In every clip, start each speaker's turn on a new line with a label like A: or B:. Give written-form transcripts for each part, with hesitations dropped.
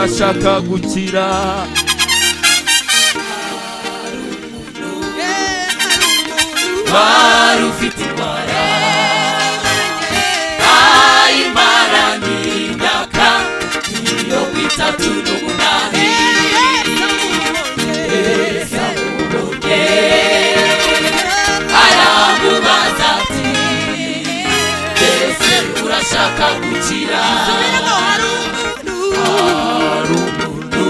A: urashaka gukira. Wari ufite indwara ayimaranye imyaka 38 Samubonye aramubaza ati ese urashaka gukira? Hari umuntu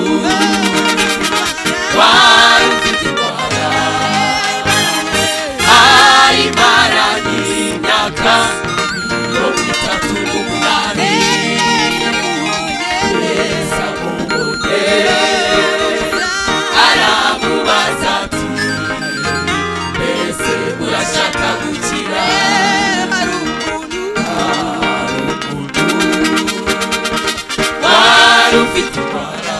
A: wari ufite indwara ayimaranye imyaka 38 Samubonye aramubaza ati ese urashaka gukira? Hari umuntu wari ufite indwara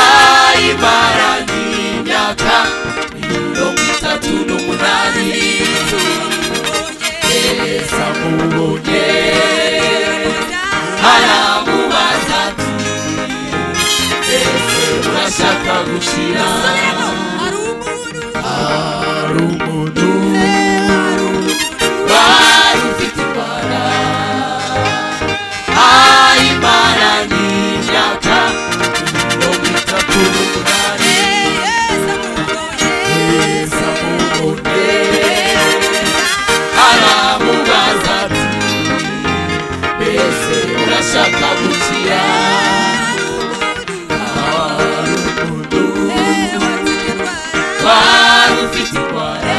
A: ayimaranye imyaka 38 Samubonye aramubaza ati ese urashaka gukira? Hari umuntu wari ufite indwara ayimaranye imyaka 38 Samubonye aramubaza ati ese urashaka gukira? Hari umuntu wari ufite indwara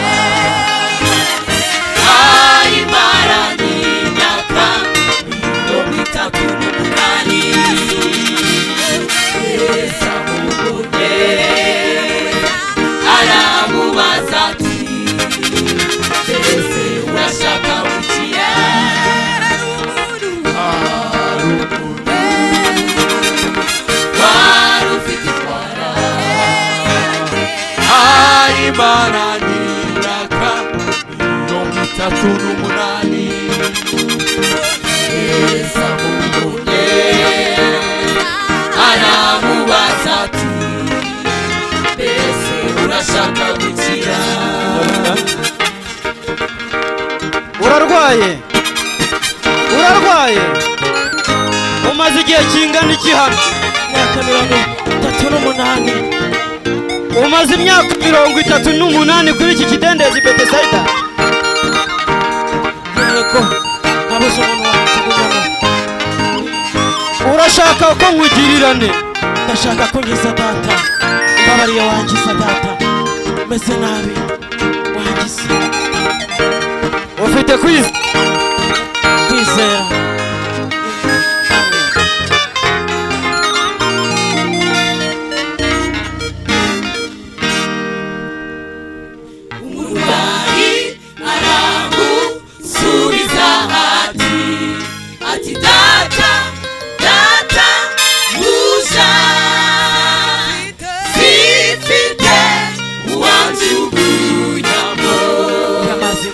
A: ayimaranye imyaka 38 Samubonye aramubaza ati ese urashaka gukira? Hari umuntu wari ufite indwara ayimaranye imyaka 38 Samubonye aramubaza ati ese urashaka gukira?
B: Urarwaye umaze igihe kingana iki hano?
C: Imyaka 38.
B: Umaze imyaka 38 kuri iki kidendezi Bethsaida?
C: Yego nabuze umuntu wansugumamo.
B: Urashaka ko nkugirirane?
C: Ndashaka ko ngiza data, mbabariye wangiza data, meze nabi wangiza.
B: Ufite
C: kwizera
A: umurwayi aramusubiza ati data musha zifite uwanjugunyamo amazi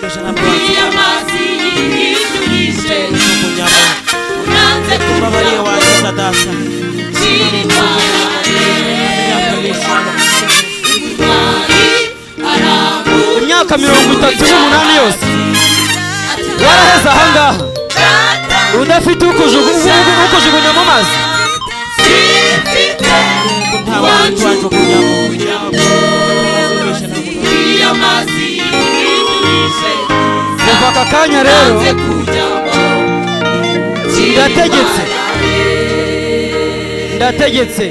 A: yihindurije unanze
C: mbabariye wangiza data.
A: kiri
B: imyaka 38 yose waraheze ahangaha udafite ukujugunya mu mazi? kuva aka kanya rero ndategetse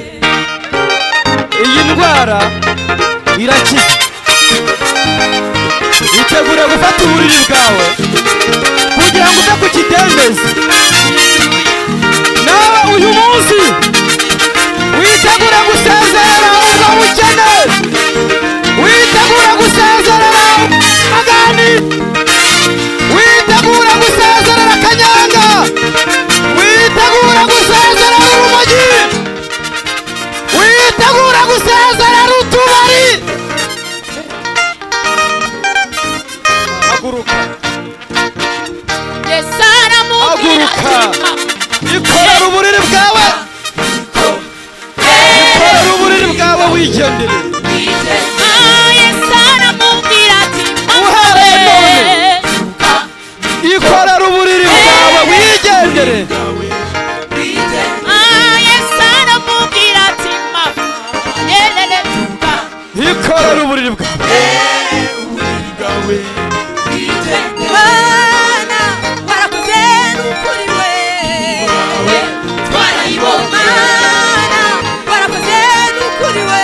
B: iyi ndwara irakiza. Itegure gufata uburiri bwawe kugira ngo uve ku kidendezi. Nawe uyu munsi witegure gusezerera ubwo bukene, witegure gusezerera magani, witegure gusezerera kanyanga, witegure gusezerera urumogi, witegure gusezerera utubari. Haguruka, haguruka, ikorera uburiri bwawe wigendere
A: Yesu aramubwira ati
B: uhereye none ikorera uburiri bwawe wigendere
A: Yesu aramubwira ati
B: ikorera uburiri bwawe
A: Mana warakoze n'ukuri we twarayibonye Mana warakoze n'ukuri we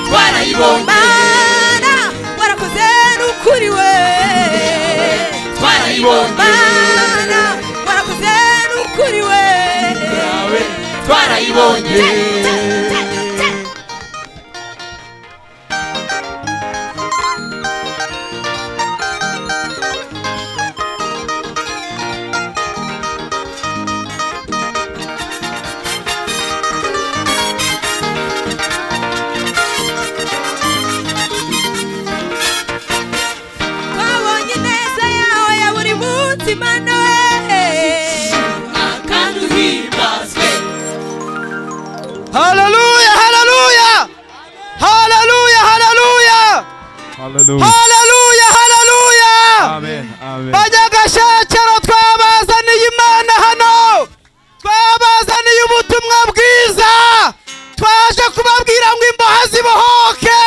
A: twarayibonye Mana warakoze n'ukuri we twarayibonye Mana warakoze n'ukuri we twarayibonye twabonye ineza yawe ya buri munsi Mana we kandi uhimbazwe
B: haleluya haleluya haleluya haleluya haleluya haleluya
D: Amen. Amen.
B: banyagashakero twabazaniye imana hano twabazaniye ubutumwa bwiza twaje kubabwira ngo imboha zibohoke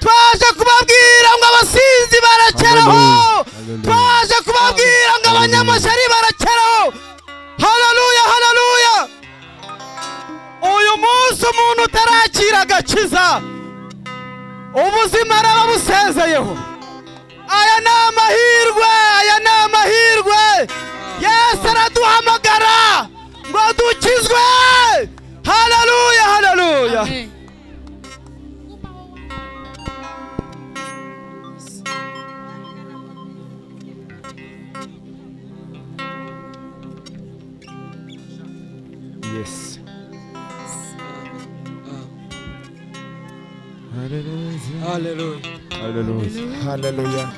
B: twaje kubabwira ngo abasinzi barakeraho
D: Hallelujah.
B: twaje kubabwira ngo abanyamashyari barakeraho haleluya haleluya uyu munsi umuntu utarakira agakiza ubuzima araba busezeyeho aya ni amahirwe aya ni amahirwe Yesu araduhamagara ngo dukizwe haleluya haleluya
D: Yes.
B: haleluya
D: Hallelujah.
B: haleluya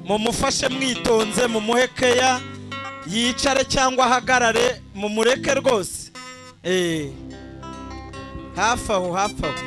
C: mumufashe mwitonze mumuhe keya yicare cyangwa ahagarare mumureke rwose hafi aho hafi aho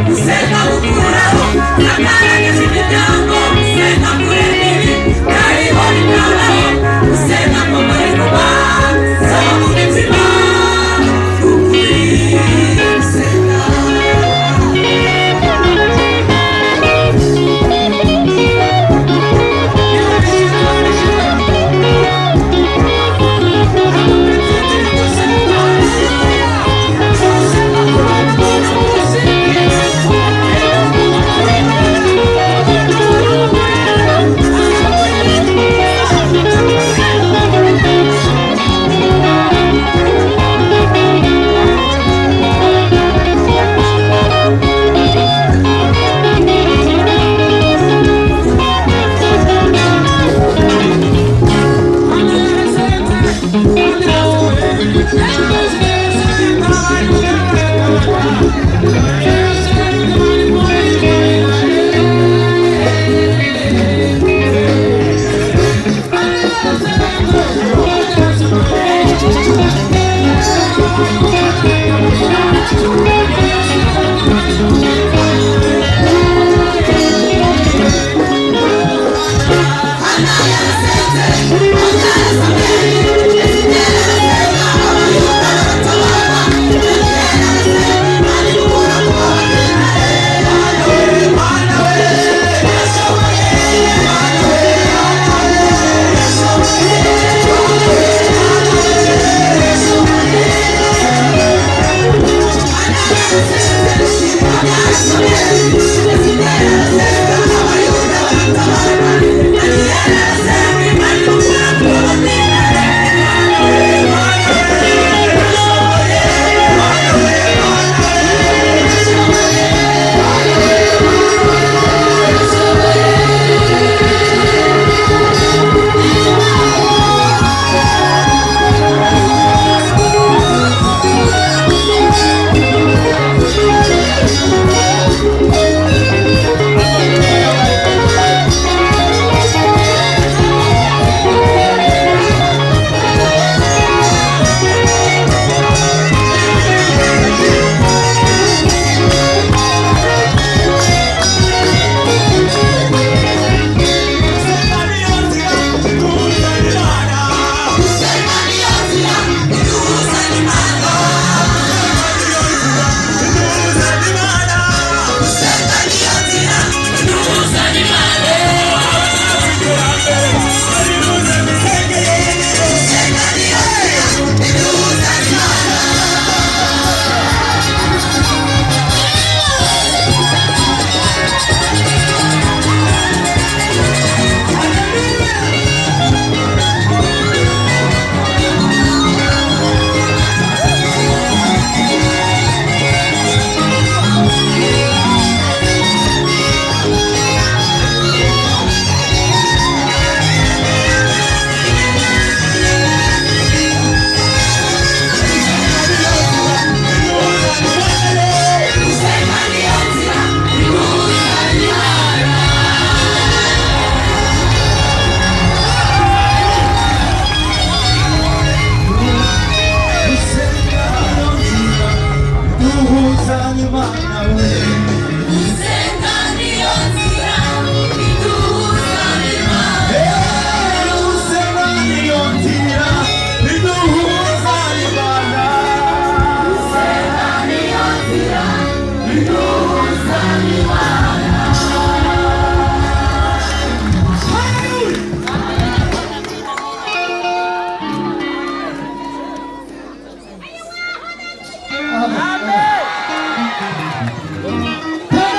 A: gusenga gukuraho agaragaza imiryango, gusenga kurema ibi kariho bitabaho, gusenga kumurika ubanza mu mitima y'ukuri, gusenga